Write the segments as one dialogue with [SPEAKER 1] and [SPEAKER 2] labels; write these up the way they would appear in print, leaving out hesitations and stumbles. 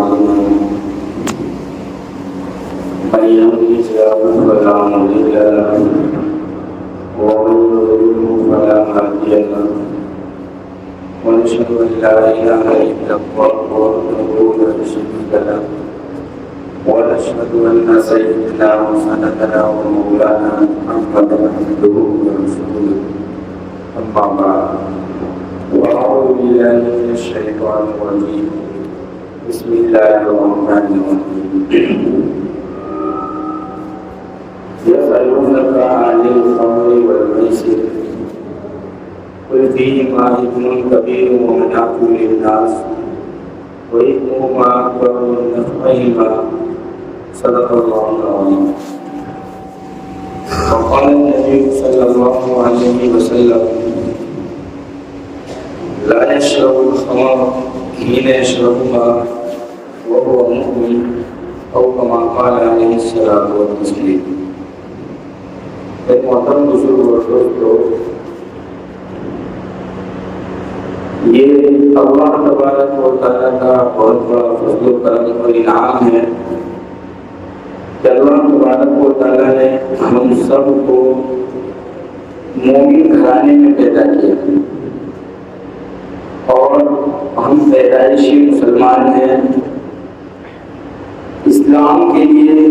[SPEAKER 1] أعمالنا من يهده الله فلا مضل له ومن يضلل فلا هادي له ونشهد أن لا إله إلا الله وحده لا شريك له ونشهد أن سيدنا وسندنا ومولانا محمدا عبده ورسوله أما بعد وأعوذ بالله من الشيطان الرجيم بسم الله الرحمن الرحيم يسألونك عن الخمر والميسر قل فيهما إثم كبير ومنافع للناس وإثمهما أكبر من نفعهما صدق الله العظيم. وقال النبي صلى الله عليه وسلم لا يشرب الخمر حين يشربها وهو مؤمن أو كما قال عليه الصلاة والتسليم. ایک محترم بزرگ اور دوستو، یہ اللہ تبارک و تعالیٰ کا بہت بڑا فضل و کرم اور انعام ہے کہ اللہ تبارک و تعالیٰ نے ہم سب کو مومن گھرانے میں پیدا کیا اور ہم پیدائشی مسلمان ہیں. اسلام کے لیے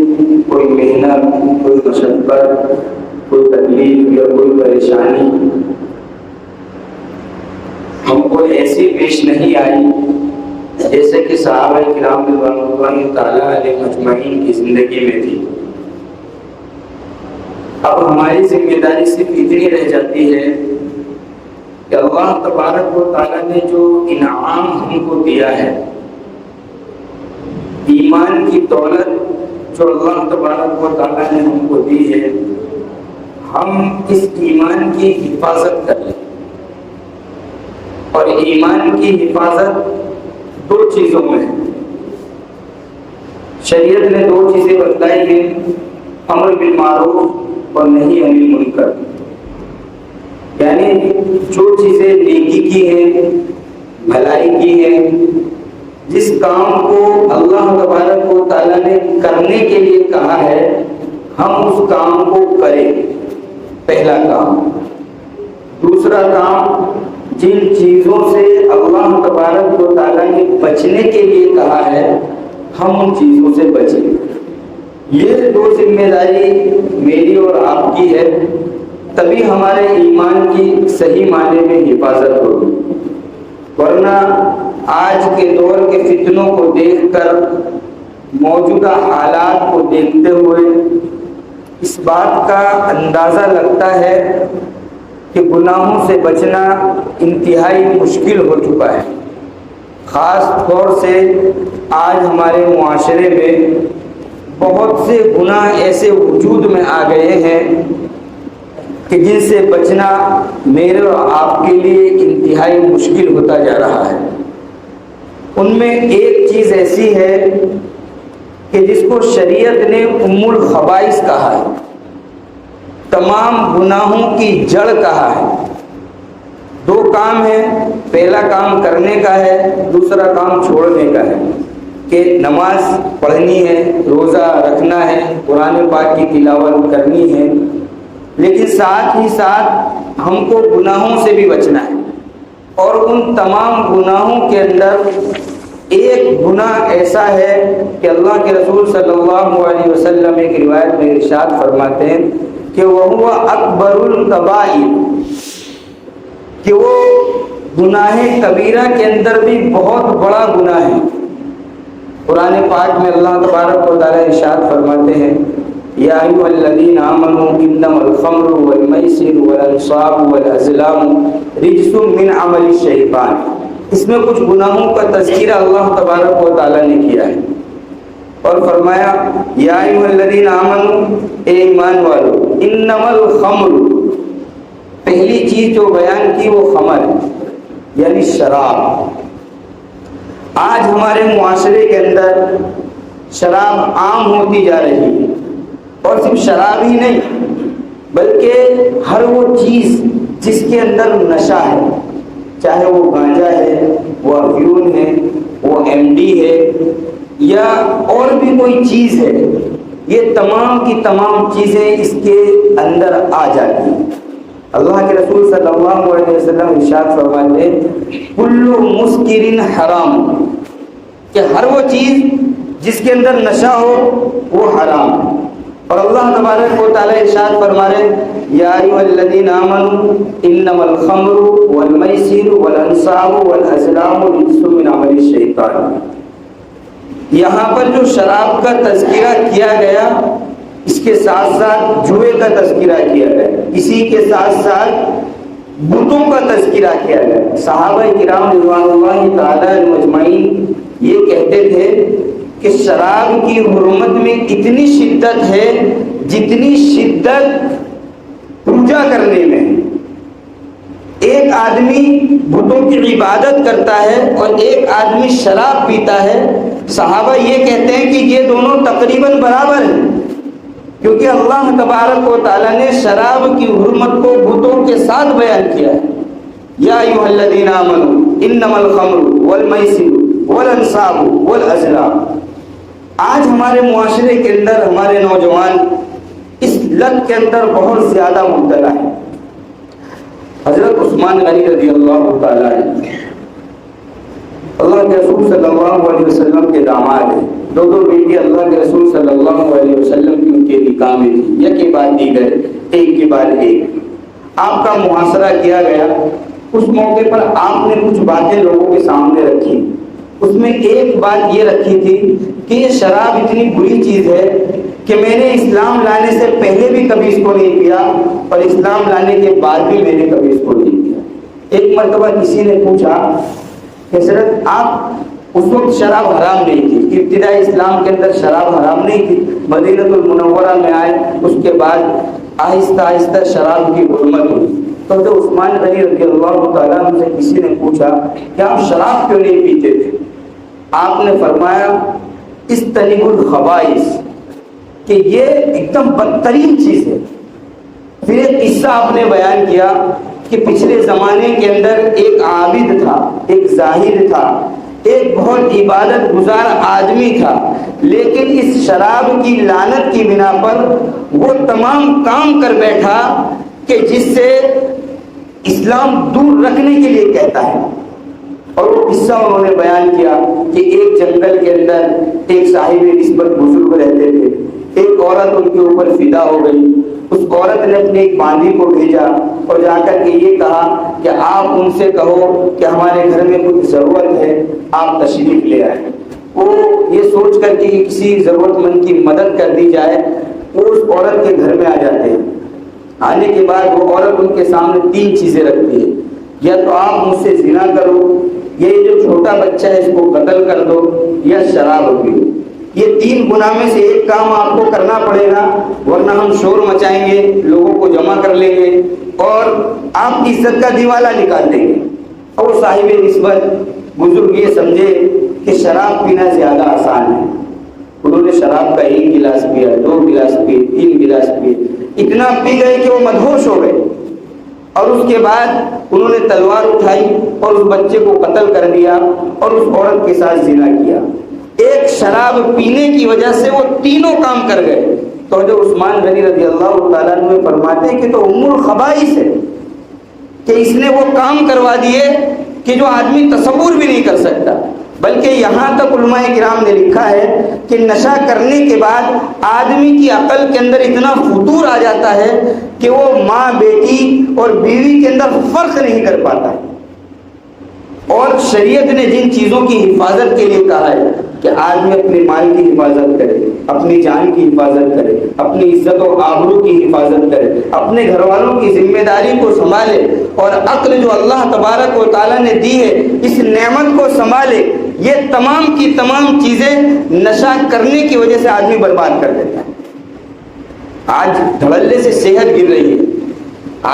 [SPEAKER 1] کوئی محنت، کوئی مشقت، کوئی تکلیف یا کوئی پریشانی ہم کو ایسی پیش نہیں آئی جیسے کہ صحابہ کرام رضوان اللہ تعالیٰ علیہ مجمعین کی زندگی میں تھی. اب ہماری ذمہ داری صرف اتنی رہ جاتی ہے کہ اللہ تبارک و تعالیٰ نے جو انعام ہم کو دیا ہے، ایمان کی دولت جو اللہ تبارک و تعالیٰ نے ہم کو دی ہے، ہم اس ایمان کی حفاظت کر لیں. اور ایمان کی حفاظت دو چیزوں میں ہے. شریعت نے دو چیزیں بتلائی ہیں، امر بالمعروف اور نہی عن المنکر. یعنی جو چیزیں نیکی کی ہیں، بھلائی کی ہیں، جس کام کو اللہ تبارک و تعالیٰ نے کرنے کے لیے کہا ہے، ہم اس کام کو کریں، پہلا کام. دوسرا کام، جن چیزوں سے اللہ تبارک و تعالیٰ نے بچنے کے لیے کہا ہے، ہم ان چیزوں سے بچیں. یہ دو ذمہ داری میری اور آپ کی ہے، تبھی ہمارے ایمان کی صحیح معنی میں حفاظت ہوگی. ورنہ آج کے دور کے فتنوں کو دیکھ کر، موجودہ حالات کو دیکھتے ہوئے اس بات کا اندازہ لگتا ہے کہ گناہوں سے بچنا انتہائی مشکل ہو چکا ہے. خاص طور سے آج ہمارے معاشرے میں بہت سے گناہ ایسے وجود میں آ گئے ہیں کہ جن سے بچنا میرے اور آپ کے لیے انتہائی مشکل ہوتا جا رہا ہے. ان میں ایک چیز ایسی ہے کہ جس کو شریعت نے ام الخبائث کہا ہے، تمام گناہوں کی جڑ کہا ہے. دو کام ہیں، پہلا کام کرنے کا ہے، دوسرا کام چھوڑنے کا ہے. کہ نماز پڑھنی ہے، روزہ رکھنا ہے، قرآن پاک کی تلاوت کرنی ہے، لیکن ساتھ ہی ساتھ ہم کو گناہوں سے بھی بچنا ہے. اور ان تمام گناہوں کے اندر ایک گناہ ایسا ہے کہ اللہ کے رسول صلی اللہ علیہ وسلم ایک روایت میں ارشاد فرماتے ہیں کہ وَهُوَ أَكْبَرُ الْكَبَائِرِ، کہ وہ گناہ کبیرہ کے اندر بھی بہت بڑا گناہ ہے. قرآن پاک میں اللہ تبارک و تعالیٰ ارشاد فرماتے ہیں یا ایھا الذین آمنوا انما الخمر والمیسر والانصاب والازلام رجس من عمل الشیطان. اس میں کچھ گناہوں کا تذکرہ اللہ تبارک و تعالیٰ نے کیا ہے اور فرمایا یا ایھا الذین آمنوا، اے ایمان والو، انما الخمر، پہلی چیز جو بیان کی وہ خمر ہے، یعنی شراب. آج ہمارے معاشرے کے اندر شراب عام ہوتی جا رہی ہے، اور صرف شراب ہی نہیں بلکہ ہر وہ چیز جس کے اندر نشہ ہے، چاہے وہ گانجا ہے، وہ افیون ہے، وہ ایم ڈی ہے، یا اور بھی کوئی چیز ہے، یہ تمام کی تمام چیزیں اس کے اندر آ جاتی ہیں۔ اللہ کے رسول صلی اللہ علیہ وسلم ارشاد فرماتے ہیں کل مسکر حرام، کہ ہر وہ چیز جس کے اندر نشہ ہو وہ حرام ہے۔ اور اللہ تبارک و تعالی ارشاد فرما رہے یا ایھا الذین آمنوا انما الخمر والمیسر والانصاب والازلام رجس من عمل الشیطان۔ یہاں پر جو شراب کا تذکرہ کیا گیا، اس کے ساتھ ساتھ جوئے کا تذکرہ کیا گیا، اسی کے ساتھ ساتھ بتوں کا تذکرہ کیا گیا۔ صحابہ کرام رضوان اللہ تعالی علیہم اجمعین یہ کہتے تھے کہ شراب کی حرمت میں اتنی شدت ہے جتنی شدت پوجا کرنے میں۔ ایک آدمی بتوں کی عبادت کرتا ہے اور ایک آدمی شراب پیتا ہے، صحابہ یہ کہتے ہیں کہ یہ دونوں تقریباً برابر ہیں، کیونکہ اللہ تبارک و تعالیٰ نے شراب کی حرمت کو بتوں کے ساتھ بیان کیا ہے۔ یا ایھا الذین آمنوا انما الخمر والمیسر والانصاب والازلام۔ آج ہمارے معاشرے کے اندر ہمارے نوجوان اس لت کے اندر بہت زیادہ مبتلا ہے۔ حضرت عثمان غنی رضی اللہ تعالیٰ عنہ اللہ کے رسول صلی اللہ علیہ وسلم کے داماد ہیں، دو بیٹی اللہ کے رسول صلی اللہ علیہ وسلم کی ان کے نکاح میں تھی، یک کے بعد دیگر، ایک کے بعد ایک۔ آپ کا محاصرہ کیا گیا، اس موقع پر آپ نے کچھ باتیں لوگوں کے سامنے رکھی، اس میں ایک بات یہ رکھی تھی کہ یہ شراب اتنی بری چیز ہے کہ میں نے اسلام لانے سے پہلے بھی کبھی اس کو نہیں پیا اور اسلام لانے کے بعد بھی میں نے کبھی اس کو نہیں پیا۔ ایک مرتبہ کسی نے پوچھا کہ حضرت آپ اس وقت شراب حرام نہیں تھی، ابتدائی اسلام کے اندر شراب حرام نہیں تھی، مدینہ المنورہ میں آئے اس کے بعد آہستہ آہستہ شراب کی حرمت ہوئی۔ تو حضرت عثمان غنی رضی اللہ تعالیٰ عنہ سے کسی نے پوچھا کہ آپ شراب کیوں نہیں پیتے تھے؟ آپ نے فرمایا استنیب الخبائث، کہ یہ ایک دم بدترین چیز ہے۔ پھر ایک قصہ آپ نے بیان کیا کہ پچھلے زمانے کے اندر ایک عابد تھا، ایک زاہد تھا، ایک بہت عبادت گزار آدمی تھا، لیکن اس شراب کی لعنت کی بنا پر وہ تمام کام کر بیٹھا کہ جس سے اسلام دور رکھنے کے لیے کہتا ہے۔ اور وہ قصہ انہوں نے بیان کیا کہ ایک جنگل کے اندر ایک صاحب نسبت بزرگ رہتے تھے، ایک عورت ان کے اوپر فدا ہو گئی۔ اس عورت نے اپنے ایک باندی کو بھیجا اور جا کر کے یہ کہا کہ آپ ان سے کہو کہ ہمارے گھر میں کچھ ضرورت ہے، آپ تشریف لے آئیں۔ وہ یہ سوچ کر کے کسی ضرورت مند کی مدد کر دی جائے، وہ اس عورت کے گھر میں آ جاتے ہیں۔ آنے کے بعد وہ عورت ان کے سامنے تین چیزیں رکھتی ہے، یا تو آپ مجھ سے زنا کرو، یہ جو چھوٹا بچہ ہے اس کو قتل کر دو، یا شراب پیو۔ یہ تین گناہ میں سے ایک کام آپ کو کرنا پڑے گا، ورنہ ہم شور مچائیں گے، لوگوں کو جمع کر لیں گے اور آپ کی عزت کا دیوالہ نکال دیں گے۔ اور وہ صاحب نسبت بزرگ یہ سمجھے کہ شراب پینا زیادہ آسان ہے، انہوں نے شراب کا ایک گلاس پیا، دو گلاس پیے، تین گلاس پیے، اتنا پی گئے کہ وہ مدہوش ہو گئے۔ اور اس کے بعد انہوں نے تلوار اٹھائی اور اس بچے کو قتل کر دیا اور اس عورت کے ساتھ زنا کیا۔ ایک شراب پینے کی وجہ سے وہ تینوں کام کر گئے۔ تو جو عثمان غنی رضی اللہ تعالیٰ عنہ فرماتے ہیں کہ تو ام الخبائث ہے، کہ اس نے وہ کام کروا دیے کہ جو آدمی تصور بھی نہیں کر سکتا۔ بلکہ یہاں تک علماء کرام نے لکھا ہے کہ نشہ کرنے کے بعد آدمی کی عقل کے اندر اتنا فتور آ جاتا ہے کہ وہ ماں بیٹی اور بیوی کے اندر فرق نہیں کر پاتا۔ اور شریعت نے جن چیزوں کی حفاظت کے لیے کہا ہے کہ آدمی اپنے مال کی حفاظت کرے، اپنی جان کی حفاظت کرے، اپنی عزت و آبرو کی حفاظت کرے، اپنے گھر والوں کی ذمہ داری کو سنبھالے اور عقل جو اللہ تبارک و تعالیٰ نے دی ہے اس نعمت کو سنبھالے، یہ تمام کی تمام چیزیں نشہ کرنے کی وجہ سے آدمی برباد کر دیتا ہے۔ آج دھڑلے سے صحت گر رہی ہے،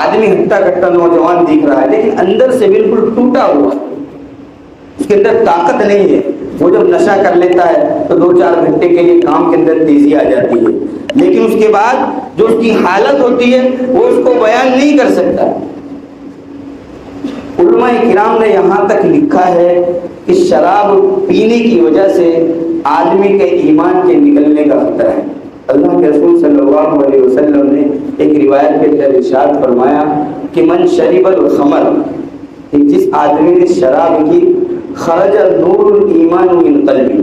[SPEAKER 1] آدمی ہٹا کٹا نوجوان دکھ رہا ہے لیکن اندر سے بالکل ٹوٹا ہوا، اس کے اندر طاقت نہیں ہے۔ وہ جب نشہ کر لیتا ہے تو 2-4 گھنٹے کے لیے کام کے اندر تیزی آ جاتی ہے، لیکن اس کے بعد جو اس کی حالت ہوتی ہے وہ اس کو بیان نہیں کر سکتا۔ علماء کرام نے یہاں تک لکھا ہے کہ شراب پینے کی وجہ سے آدمی کے ایمان کے نکلنے کا خطرہ ہے۔ اللہ کے رسول صلی اللہ علیہ وسلم نے ایک روایت کے اندر ارشاد فرمایا کہ من شرب الخمر، کہ جس آدمی نے شراب کی، خرج نور الایمان من قلبی،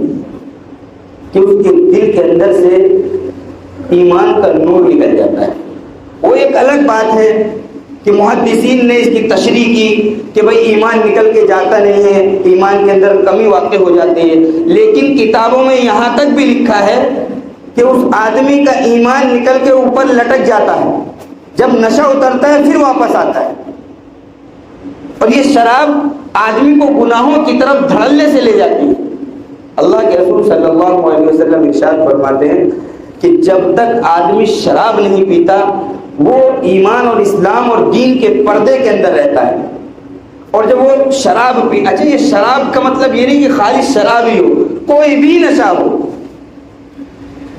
[SPEAKER 1] کہ اس کے دل کے اندر سے ایمان کا نور نکل جاتا ہے۔ وہ ایک الگ بات ہے کہ محدثین نے اس کی تشریح کی کہ بھئی ایمان نکل کے جاتا نہیں ہے، ایمان کے اندر کمی واقع ہو جاتی ہے، لیکن کتابوں میں یہاں تک بھی لکھا ہے کہ اس آدمی کا ایمان نکل کے اوپر لٹک جاتا ہے، جب نشہ اترتا ہے پھر واپس آتا ہے۔ اور یہ شراب آدمی کو گناہوں کی طرف دھڑلنے سے لے جاتی ہے۔ اللہ کے رسول صلی اللہ علیہ وسلم ارشاد فرماتے ہیں کہ جب تک آدمی شراب نہیں پیتا وہ ایمان اور اسلام اور دین کے پردے کے اندر رہتا ہے، اور جب وہ شراب اچھا یہ شراب کا مطلب یہ نہیں کہ خالی شراب ہی ہو، کوئی بھی نشہ ہو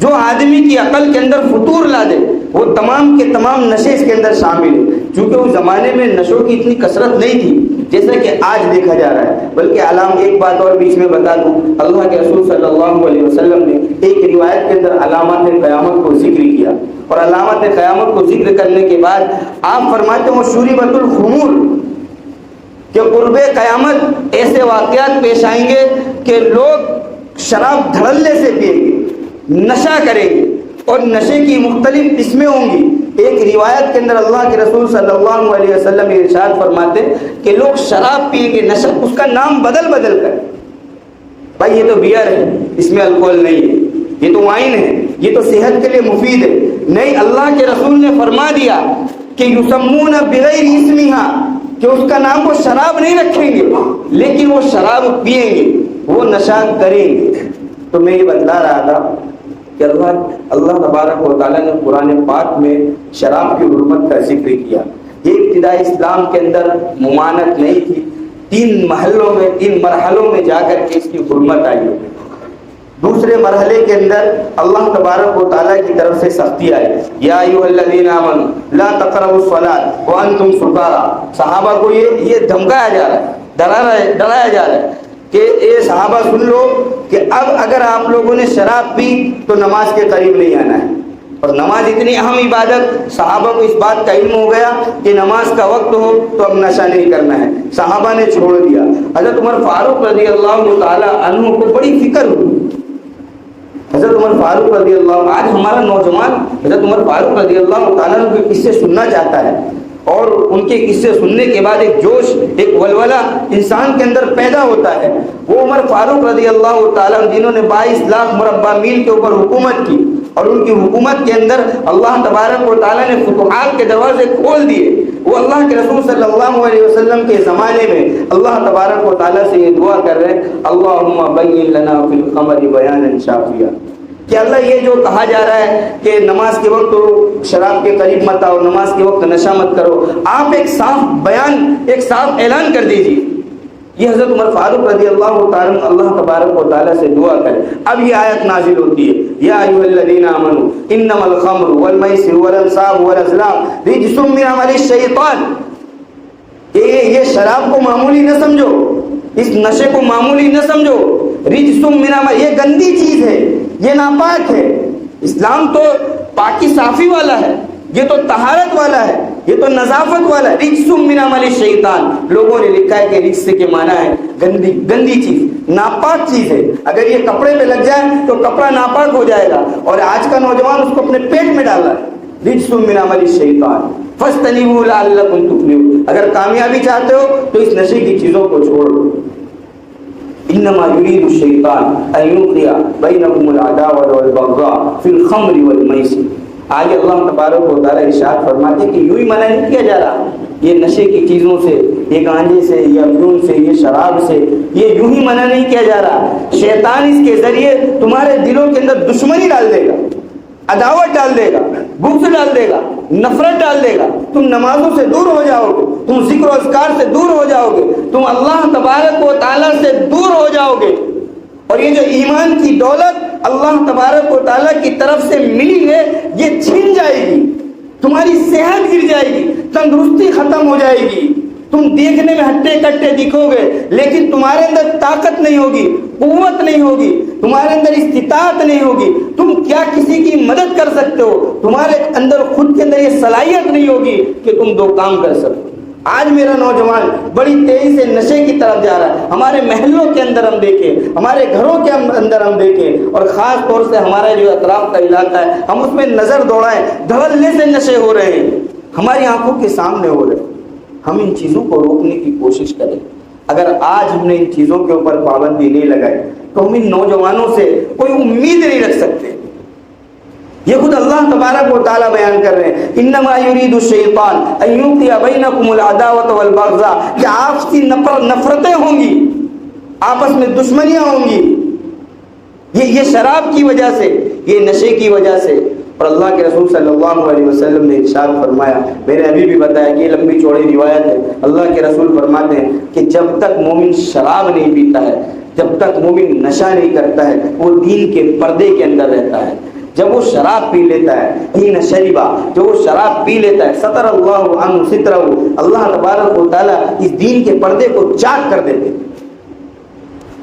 [SPEAKER 1] جو آدمی کی عقل کے اندر فطور لا دے، وہ تمام کے تمام نشے اس کے اندر شامل ہیں۔ چونکہ اس زمانے میں نشوں کی اتنی کثرت نہیں تھی جیسا کہ آج دیکھا جا رہا ہے، بلکہ ایک بات اور بیچ میں بتا دوں، اللہ کے رسول صلی اللہ علیہ وسلم نے ایک روایت کے اندر علامات قیامت کو ذکر کیا، اور علامات قیامت کو ذکر کرنے کے بعد آپ فرماتے ہیں شوربت الخمور، کہ قرب قیامت ایسے واقعات پیش آئیں گے کہ لوگ شراب دھڑلے سے پئیں گے، نشہ کریں گے، اور نشے کی مختلف قسمیں ہوں گی۔ ایک روایت کے اندر اللہ کے رسول صلی اللہ علیہ وسلم ارشاد فرماتے کہ لوگ شراب پیئیں گے، نشہ اس کا نام بدل بدل کر، بھائی یہ تو بیئر ہے، اس میں الکوہل نہیں ہے، یہ تو وائن ہے، یہ تو صحت کے لیے مفید ہے، نہیں، اللہ کے رسول نے فرما دیا کہ یسمون بغیر اسمہا، کہ اس کا نام وہ شراب نہیں رکھیں گے لیکن وہ شراب پیئیں گے، وہ نشہ کریں گے۔ تو میں یہ بتلا رہا تھا کہ اللہ تبارک و تعالیٰ نے قرآن پاک میں شراب کی حرمت کا ذکر کیا۔ یہ ابتدائی اسلام کے اندر ممانعت نہیں تھی، تین مرحلوں میں جا کر کے اس کی حرمت آئی۔ دوسرے مرحلے کے اندر اللہ تبارک و تعالیٰ کی طرف سے سختی آئی، یا ایھا الذین آمنوا لا تقربوا الصلاۃ وانتم سکارى۔ صحابہ کو یہ دھمکایا جا رہا ہے، ڈرایا جا رہا ہے کہ اے صحابہ سن لو کہ اب اگر آپ لوگوں نے شراب پی تو نماز کے قریب نہیں آنا ہے۔ اور نماز اتنی اہم عبادت، صحابہ کو اس بات کا علم ہو گیا کہ نماز کا وقت ہو تو اب نشہ نہیں کرنا ہے، صحابہ نے چھوڑ دیا۔ حضرت عمر فاروق رضی اللہ تعالی عنہ کو بڑی فکر ہوئی، حضرت عمر فاروق رضی اللہ، آج ہمارا نوجوان حضرت عمر فاروق رضی اللہ تعالیٰ عنہ کے قصے سننا چاہتا ہے، اور ان کے قصے سننے کے بعد ایک جوش، ایک ولولہ انسان کے اندر پیدا ہوتا ہے۔ وہ عمر فاروق رضی اللہ تعالیٰ عنہ جنہوں نے 22 لاکھ مربع میل کے اوپر حکومت کی، اور ان کی حکومت کے اندر اللہ تبارک و تعالیٰ نے فتوحات کے دروازے کھول دیے، وہ اللہ کے رسول صلی اللہ علیہ وسلم کے زمانے میں اللہ تبارک و تعالیٰ سے یہ دعا کر رہے ہیں، اللہم بین لنا فی الخمر بیانا شافیا، کہ اللہ یہ جو کہا جا رہا ہے کہ نماز کے وقت تو شراب کے قریب مت آؤ، نماز کے وقت نشہ مت کرو، آپ ایک صاف بیان، ایک صاف اعلان کر دیجیے۔ یہ حضرت عمر فاروق رضی اللہ تعالیٰ اللہ تبارک و تعالیٰ سے دعا کرے۔ اب یہ آیت نازل ہوتی ہے، یا ایھا الذین آمنوا انما الخمر والمیسر والانصاب والازلام رجس من عمل الشیطان۔ یہ شراب کو معمولی نہ سمجھو، اس نشے کو معمولی نہ سمجھو، رجس من عمل، یہ گندی چیز ہے، یہ ناپاک ہے۔ اسلام تو پاکی صافی والا ہے، یہ تو طہارت والا ہے، یہ تو نظافت والا ہے۔ رجس من عمل الشیطان، لوگوں نے لکھا ہے کہ رجس کے معنی ہے گندی چیز، ناپاک چیز ہے۔ اگر یہ کپڑے پہ لگ جائے تو کپڑا ناپاک ہو جائے گا، اور آج کا نوجوان اس کو اپنے پیٹ میں ڈال رہا ہے۔ رجس من عمل الشیطان فاجتنبوہ لعلکم تفلحون، اگر کامیابی چاہتے ہو تو اس نشے کی چیزوں کو چھوڑو۔ انما یرید الشیطان ان یوقع بینکم العداوۃ والبغضاء فی الخمر والمیسر۔ آگے اللہ تبارک و تعالیٰ ارشاد فرماتے ہیں کہ یوں ہی منع نہیں کیا جا رہا، یہ نشے کی چیزوں سے، یہ گانجے سے، یہ افیون سے، یہ شراب سے، یہ یوں ہی منع نہیں کیا جا رہا۔ شیطان اس کے ذریعے تمہارے دلوں کے اندر دشمنی ڈال دے گا، عداوت ڈال دے گا، بغض ڈال دے گا، نفرت ڈال دے گا، تم نمازوں سے دور ہو جاؤ گے، تم ذکر و اذکار سے دور ہو جاؤ گے، تم اللہ تبارک و تعالیٰ سے دور ہو جاؤ گے، اور یہ جو ایمان کی دولت اللہ تبارک و تعالیٰ کی طرف سے ملی ہے یہ چھن جائے گی، تمہاری صحت گر جائے گی، تندرستی ختم ہو جائے گی، تم دیکھنے میں ہٹے کٹے دکھو گے لیکن تمہارے اندر طاقت نہیں ہوگی، قوت نہیں ہوگی، تمہارے اندر استطاعت نہیں ہوگی، تم کیا کسی کی مدد کر سکتے ہو، تمہارے اندر خود کے اندر یہ صلاحیت نہیں ہوگی کہ تم دو کام کر سکو۔ آج میرا نوجوان بڑی تیزی سے نشے کی طرف جا رہا ہے۔ ہمارے محلوں کے اندر ہم دیکھیں، ہمارے گھروں کے اندر ہم دیکھیں، اور خاص طور سے ہمارا جو اطراف کا علاقہ ہے ہم اس میں نظر دوڑائیں، دھڑلے سے نشے ہو رہے ہیں، ہماری آنکھوں کے سامنے ہو رہے ہیں۔ ہم ان چیزوں کو روکنے کی کوشش کریں۔ اگر آج ہم نے ان چیزوں کے اوپر پابندی نہیں لگائی تو ہم ان نوجوانوں سے کوئی امید نہیں رکھ سکتے۔ یہ خود اللہ تبارک و تعالیٰ بیان کر رہے ہیں، انما یرید الشیطان ان یوقع بینکم العداوۃ والبغضاء، کہ آپ کی نفرتیں ہوں گی، آپس میں دشمنیاں ہوں گی، یہ شراب کی وجہ سے، یہ نشے کی وجہ سے۔ اور اللہ کے رسول صلی اللہ علیہ وسلم نے ارشاد فرمایا، میں نے ابھی بھی بتایا کہ یہ لمبی چوڑی روایت ہے، اللہ کے رسول فرماتے ہیں کہ جب تک مومن شراب نہیں پیتا ہے، جب تک مومن نشہ نہیں کرتا ہے، وہ دین کے پردے کے اندر رہتا ہے۔ جب وہ شراب پی لیتا ہے، حین شربا، جب وہ شراب پی لیتا ہے، ستر اللہ عنہ سترہ، اللہ تبارک و تعالیٰ اس دین کے پردے کو چاک کر دیتے۔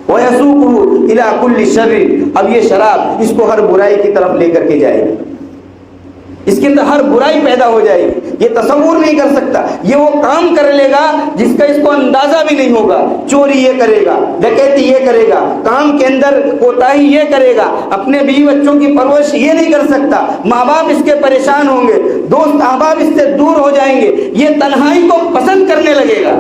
[SPEAKER 1] وَيَسُوقُهُ إِلَىٰ كُلِّ شَرٍ، اب یہ شراب اس کو ہر برائی کی طرف لے کر کے جائے گی، اس کے اندر ہر برائی پیدا ہو جائے گی، یہ تصور نہیں کر سکتا، یہ وہ کام کر لے گا جس کا اس کو اندازہ بھی نہیں ہوگا۔ چوری یہ کرے گا، ڈکیتی یہ کرے گا، کام کے اندر کوتاہی یہ کرے گا، اپنے بیوی بچوں کی پرورش یہ نہیں کر سکتا، ماں باپ اس کے پریشان ہوں گے، دوست احباب اس سے دور ہو جائیں گے، یہ تنہائی کو پسند کرنے لگے گا،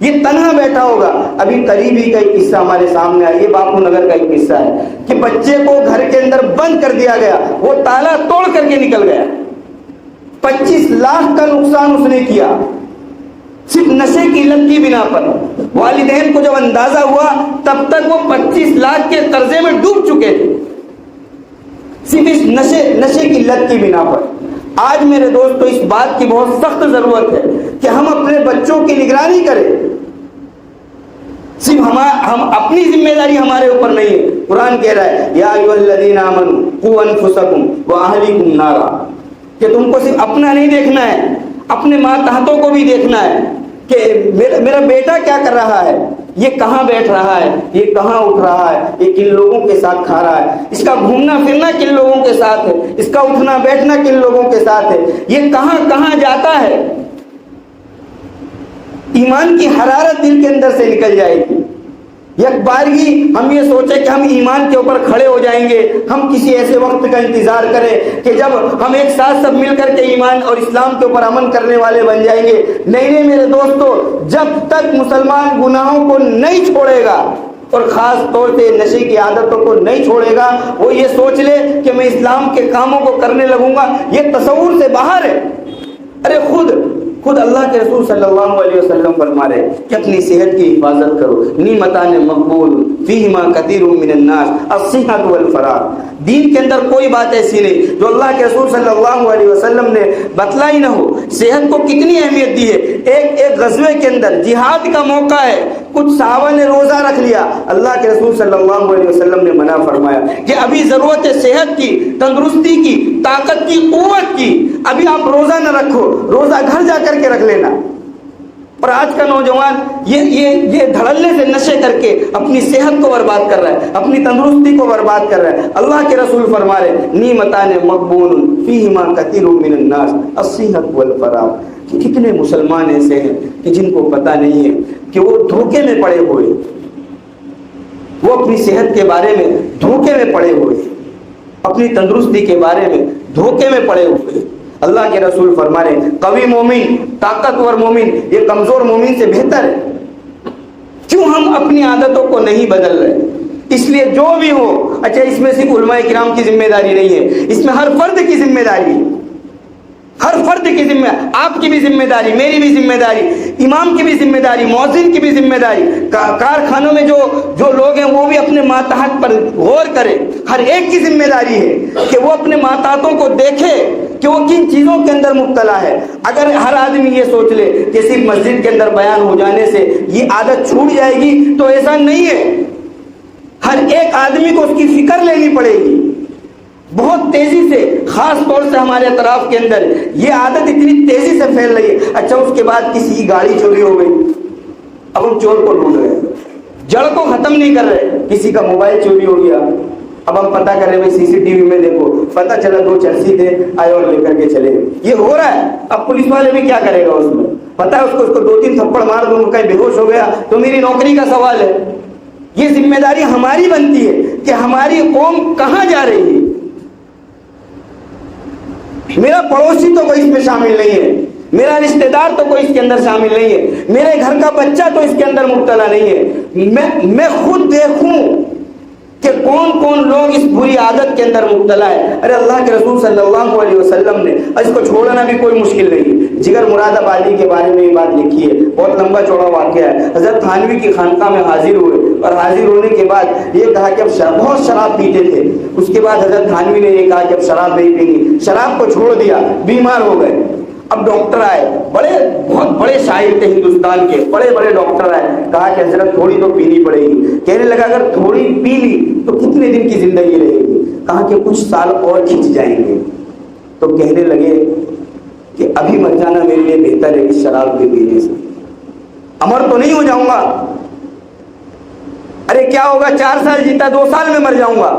[SPEAKER 1] یہ تنہا بیٹھا ہوگا۔ ابھی قریبی کا ایک قصہ ہمارے سامنے آیا، یہ باپو نگر کا ایک قصہ ہے کہ بچے کو گھر کے اندر بند کر دیا گیا، وہ تالا توڑ کر کے نکل گیا، 25 لاکھ کا نقصان اس نے کیا صرف نشے کی لت کی بنا پر۔ والدین کو جب اندازہ ہوا تب تک وہ 25 لاکھ کے قرضے میں ڈوب چکے تھے، صرف اس نشے کی لت کی بنا پر۔ آج میرے دوستو اس بات کی بہت سخت ضرورت ہے کہ ہم اپنے بچوں کی نگرانی کریں، صرف ہم اپنی ذمہ داری ہمارے اوپر نہیں ہے۔ قرآن کہہ رہا ہے، یا ایھا الذین آمنوا قوا انفسکم واہلیکم نارا، کہ تم کو صرف اپنا نہیں دیکھنا ہے، اپنے ماتحتوں کو بھی دیکھنا ہے کہ میرا بیٹا کیا کر رہا ہے، یہ کہاں بیٹھ رہا ہے، یہ کہاں اٹھ رہا ہے، یہ کن لوگوں کے ساتھ کھا رہا ہے، اس کا گھومنا پھرنا کن لوگوں کے ساتھ ہے، اس کا اٹھنا بیٹھنا کن لوگوں کے ساتھ ہے، یہ کہاں کہاں جاتا ہے۔ ایمان کی حرارت دل کے اندر سے نکل جائے گی۔ یک بارگی ہم یہ سوچیں کہ ہم ایمان کے اوپر کھڑے ہو جائیں گے، ہم کسی ایسے وقت کا انتظار کریں کہ جب ہم ایک ساتھ سب مل کر کے ایمان اور اسلام کے اوپر عمل کرنے والے بن جائیں گے۔ نہیں میرے دوستو، جب تک مسلمان گناہوں کو نہیں چھوڑے گا اور خاص طور سے نشے کی عادتوں کو نہیں چھوڑے گا، وہ یہ سوچ لے کہ میں اسلام کے کاموں کو کرنے لگوں گا، یہ تصور سے باہر ہے۔ ارے خود اللہ کے رسول صلی اللہ علیہ وسلم فرما رہے کہ اپنی صحت کی حفاظت کرو، نعمتان مقبول فیہما کثیر من الناس الصحۃ والفراغ۔ دین کے اندر کوئی بات ایسی نہیں جو اللہ کے رسول صلی اللہ علیہ وسلم نے بتلائی نہ ہو۔ صحت کو کتنی اہمیت دی ہے، ایک غزوے کے اندر جہاد کا موقع ہے، کچھ صحابہ نے روزہ رکھ لیا، اللہ کے رسول صلی اللہ علیہ وسلم نے منع فرمایا کہ ابھی ضرورت ہے صحت کی، تندرستی کی، طاقت کی، قوت کی، ابھی آپ روزہ نہ رکھو، روزہ گھر جا کر کے رکھ لینا۔ اور آج کا نوجوان یہ دھڑلے سے نشے کر کے اپنی صحت کو برباد کر رہا ہے، اپنی تندرستی کو برباد کر رہا ہے۔ اللہ کے رسول فرما رہے نعمتان مقبول فیہما کثیر من الناس الصحۃ والفراغ۔ کتنے مسلمان ایسے ہیں کہ جن کو پتہ نہیں ہے کہ وہ دھوکے میں پڑے ہوئے، وہ اپنی صحت کے بارے میں دھوکے میں پڑے ہوئے، اپنی تندرستی کے بارے میں دھوکے میں پڑے ہوئے۔ اللہ کے رسول فرما رہے ہیں قوی مومن، طاقتور مومن یہ کمزور مومن سے بہتر ہے۔ کیوں ہم اپنی عادتوں کو نہیں بدل رہے؟ اس لیے جو بھی ہو، اچھا اس میں صرف علماء کرام کی ذمہ داری نہیں ہے، اس میں ہر فرد کی ذمہ داری ہے، ہر فرد کی ذمہ، آپ کی بھی ذمہ داری، میری بھی ذمہ داری، امام کی بھی ذمہ داری، مؤذن کی بھی ذمہ داری، کارخانوں میں جو لوگ ہیں وہ بھی اپنے ماتحت پر غور کرے۔ ہر ایک کی ذمہ داری ہے کہ وہ اپنے ماتحتوں کو دیکھے کہ وہ کن چیزوں کے اندر مبتلا ہے۔ اگر ہر آدمی یہ سوچ لے کہ صرف مسجد کے اندر بیان ہو جانے سے یہ عادت چھوٹ جائے گی تو ایسا نہیں ہے۔ ہر ایک آدمی کو اس کی فکر لینی پڑے گی بہت تیزی سے، خاص طور سے ہمارے اطراف کے اندر یہ عادت اتنی تیزی سے پھیل رہی ہے۔ اچھا اس کے بعد کسی کی گاڑی چوری ہو گئی، اب ہم چور کو ڈھونڈ رہے ہیں، جڑ کو ختم نہیں کر رہے. کسی کا موبائل چوری ہو گیا, اب ہم پتہ کر رہے بھائی سی سی ٹی وی میں دیکھو, پتہ چلا 2 چرسی تھے, آئے اور لے کر کے چلے. یہ ہو رہا ہے. اب پولیس والے بھی کیا کرے گا اس میں, پتہ ہے اس کو 2-3 تھپڑ مار دوں, کہیں بے ہوش ہو گیا تو میری نوکری کا سوال ہے. یہ ذمہ داری ہماری بنتی ہے کہ ہماری قوم کہاں جا رہی ہے. میرا پڑوسی تو کوئی اس میں شامل نہیں ہے, میرا رشتہ دار تو کوئی اس کے اندر شامل نہیں ہے, میرے گھر کا بچہ تو اس کے اندر مبتلا نہیں ہے. میں خود دیکھوں کہ کون کون لوگ اس بری عادت کے اندر مبتلا ہے. ارے اللہ کے رسول صلی اللہ علیہ وسلم نے, اس کو چھوڑنا بھی کوئی مشکل نہیں. جگر مراد آبادی کے بارے میں یہ بات لکھی ہے, بہت لمبا چوڑا واقعہ ہے. حضرت تھانوی کی خانقاہ میں حاضر ہوئے اور حاضر ہونے کے بعد یہ کہا کہ اب بہت شراب پیتے تھے. اس کے بعد حضرت تھانوی نے یہ کہا کہ اب شراب نہیں پینی, شراب کو چھوڑ دیا, بیمار ہو گئے. اب ڈاکٹر آئے, بہت بڑے شاعر تھے ہندوستان کے, بڑے ڈاکٹر آئے, کہا کہ حضرت تھوڑی تو پینی پڑے گی. کہنے لگا اگر تھوڑی پی لی تو کتنے دن کی زندگی رہے گی. کہا کہ کچھ سال اور کھنچ جائیں گے. تو کہنے لگے کہ ابھی مر جانا میرے لیے بہتر ہے اس شراب کے پینے سے, امر تو نہیں ہو جاؤں گا. ارے کیا ہوگا, 4 سال جیتا 2 سال میں مر جاؤں گا,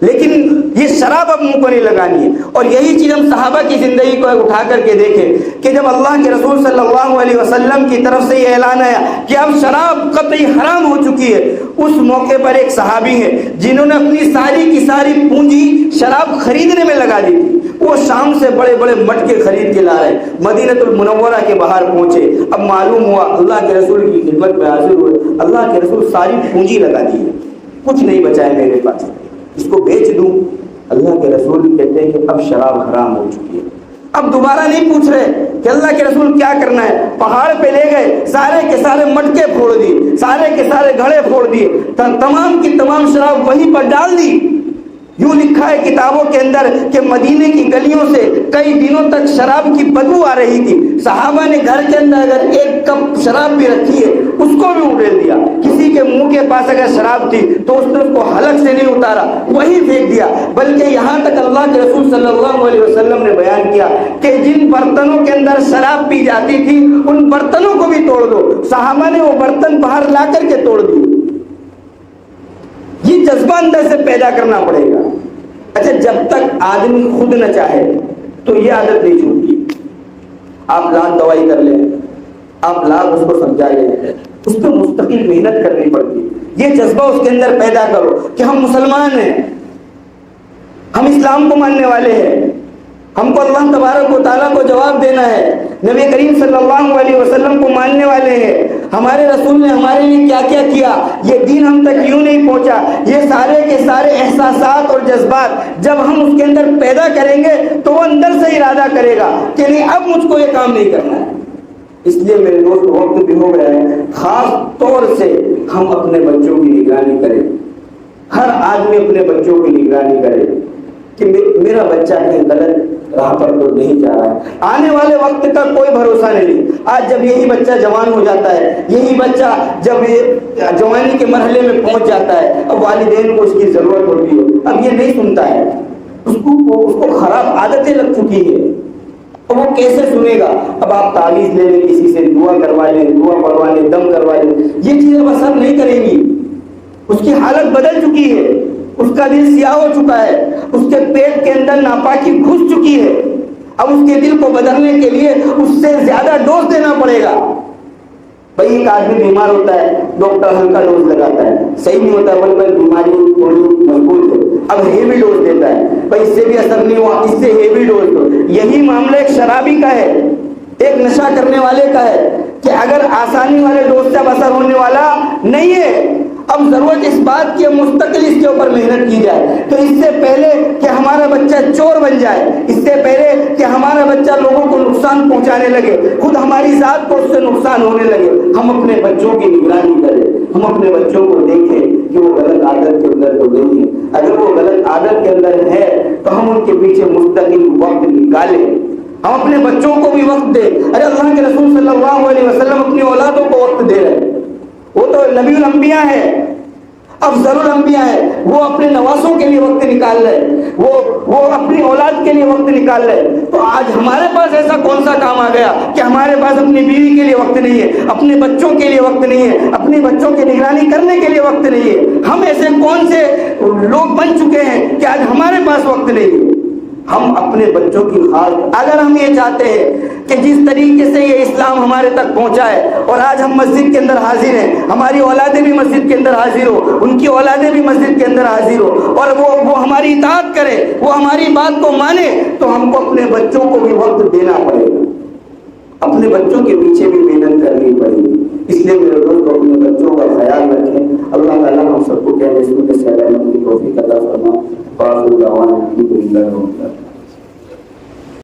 [SPEAKER 1] لیکن یہ شراب اب منہ کو نہیں لگانی ہے. اور یہی چیز ہم صحابہ کی زندگی کو اٹھا کر کے دیکھیں کہ جب اللہ کے رسول صلی اللہ علیہ وسلم کی طرف سے یہ اعلان آیا کہ اب شراب قطعی حرام ہو چکی ہے, اس موقع پر ایک صحابی ہے جنہوں نے اپنی ساری کی ساری پونجی شراب خریدنے میں لگا دی تھی. وہ شام سے بڑے بڑے مٹکے خرید کے لا رہے, مدینہ المنورہ کے باہر پہنچے. اب معلوم ہوا اللہ کے رسول کی خدمت میں حاضر ہوئے, اللہ کے رسول ساری پونجی لگا دی, کچھ نہیں بچا ہے میرے پاس, اس کو بیچ دوں. اللہ کے رسول کہتے ہیں کہ اب شراب حرام ہو چکی ہے. اب دوبارہ نہیں پوچھ رہے کہ اللہ کے رسول کیا کرنا ہے. پہاڑ پہ لے گئے, سارے کے سارے مٹکے پھوڑ دیے, سارے کے سارے گھڑے پھوڑ دیے, تمام کی تمام شراب وہیں پر ڈال دی. یوں لکھا ہے کتابوں کے اندر کہ مدینے کی گلیوں سے کئی دنوں تک شراب کی بدبو آ رہی تھی. صحابہ نے گھر کے اندر اگر 1 کپ شراب بھی رکھی ہے اس کو بھی اڑیل دیا. کسی کے منہ کے پاس اگر شراب تھی تو اس نے اس کو حلق سے نہیں اتارا, وہی پھینک دیا. بلکہ یہاں تک اللہ کے رسول صلی اللہ علیہ وسلم نے بیان کیا کہ جن برتنوں کے اندر شراب پی جاتی تھی ان برتنوں کو بھی توڑ دو. صحابہ نے وہ برتن باہر لا کر کے توڑ دیے. یہ جذبہ اندر سے پیدا کرنا پڑے گا. اچھا, جب تک آدمی خود نہ چاہے تو یہ عادت نہیں چھوٹتی. آپ لاکھ دوائی کر لیں, آپ لاکھ اس کو سمجھا لیں, اس پہ مستقل محنت کرنی پڑتی. یہ جذبہ اس کے اندر پیدا کرو کہ ہم مسلمان ہیں, ہم اسلام کو ماننے والے ہیں, ہم کو اللہ تبارک و تعالیٰ کو جواب دینا ہے, نبی کریم صلی اللہ علیہ وسلم کو ماننے والے ہیں, ہمارے رسول نے ہمارے لیے کیا کیا کیا, یہ دین ہم تک یوں نہیں پہنچا. یہ سارے کے سارے احساسات اور جذبات جب ہم اس کے اندر پیدا کریں گے تو وہ اندر سے ارادہ کرے گا کہ نہیں اب مجھ کو یہ کام نہیں کرنا ہے. اس لیے میرے دوست وقت بھی ہو گیا ہے, خاص طور سے ہم اپنے بچوں کی نگرانی کریں. ہر آدمی اپنے بچوں کی نگرانی کرے کہ میرا بچہ کہیں غلط راہ پر تو نہیں جا رہا ہے. آنے والے وقت کا کوئی بھروسہ نہیں. آج جب یہی بچہ جوان ہو جاتا ہے, یہی بچہ جب جوانی کے مرحلے میں پہنچ جاتا ہے, اب والدین کو اس کی ضرورت ہوتی ہے, اب یہ نہیں سنتا ہے, اس کو خراب عادتیں لگ چکی ہے, اور وہ کیسے سنے گا. اب آپ تعویذ لے لیں, کسی سے دعا کروا لیں, دعا پڑھوا لیں, دم کروا لیں, یہ چیزیں اثر نہیں کریں گی. اس کی حالت بدل چکی ہے, اس کا دل سیاہ ہو چکا ہے, اس کے پیٹ کے اندر ناپاکی گھس چکی ہے. اب اس کے دل کو بدلنے کے لیے اس سے زیادہ ڈوز دینا پڑے گا. بھائی ایک آدمی بیمار ہوتا ہے, ڈاکٹر ہلکا ڈوز لگاتا ہے, صحیح نہیں ہوتا, بلکہ بیماری تھوڑی مضبوط ہے, اب ہیوی ڈوز دیتا ہے, بھائی اس سے بھی اثر نہیں ہوا, اس سے ہیوی ڈوز دو. یہی معاملہ ایک شرابی کا ہے, ایک نشہ کرنے والے کا ہے کہ اگر آسانی والے ڈوز سے اب اثر ہونے والا نہیں ہے, اب ضرورت اس بات کی مستقل اس کے اوپر محنت کی جائے. تو اس سے پہلے کہ ہمارا بچہ چور بن جائے, اس سے پہلے کہ ہمارا بچہ لوگوں کو نقصان پہنچانے لگے, خود ہماری ذات کو اس سے نقصان ہونے لگے, ہم اپنے بچوں کی نگرانی کریں, ہم اپنے بچوں کو دیکھیں کہ وہ غلط عادت کے اندر تو نہیں ہے. اگر وہ غلط عادت کے اندر ہے تو ہم ان کے پیچھے مستقل وقت نکالیں, ہم اپنے بچوں کو بھی وقت دیں. ارے اللہ کے رسول صلی اللہ علیہ وسلم اپنی اولادوں کو وقت دے رہے ہیں, وہ تو نبی الانبیاء ہے.
[SPEAKER 2] افضل الانبیاء ہے، وہ اپنے نواسوں کے لیے وقت نکال رہے، وہ اپنی اولاد کے لیے وقت نکال رہے. تو آج ہمارے پاس ایسا کون سا کام آ گیا کہ ہمارے پاس اپنی بیوی کے لیے وقت نہیں ہے، اپنے بچوں کے لیے وقت نہیں ہے، اپنی بچوں کی نگرانی کرنے کے لیے وقت نہیں ہے؟ ہم ایسے کون سے لوگ بن چکے ہیں کہ آج ہمارے پاس وقت نہیں ہے؟ ہم اپنے بچوں کی خاطر، اگر ہم یہ چاہتے ہیں کہ جس طریقے سے یہ اسلام ہمارے تک پہنچا ہے اور آج ہم مسجد کے اندر حاضر ہیں، ہماری اولادیں بھی مسجد کے اندر حاضر ہو، ان کی اولادیں بھی مسجد کے اندر حاضر ہو، اور وہ ہماری اطاعت کرے، وہ ہماری بات کو مانے، تو ہم کو اپنے بچوں کو بھی وقت دینا پڑے گا، اپنے بچوں کے پیچھے بھی محنت کرنی پڑے گی. اس لیے میرے دوست اپنے بچوں کا خیال رکھیں. اللہ تعالیٰ ہم سب کو کہنے سے توفیق عطا فرما.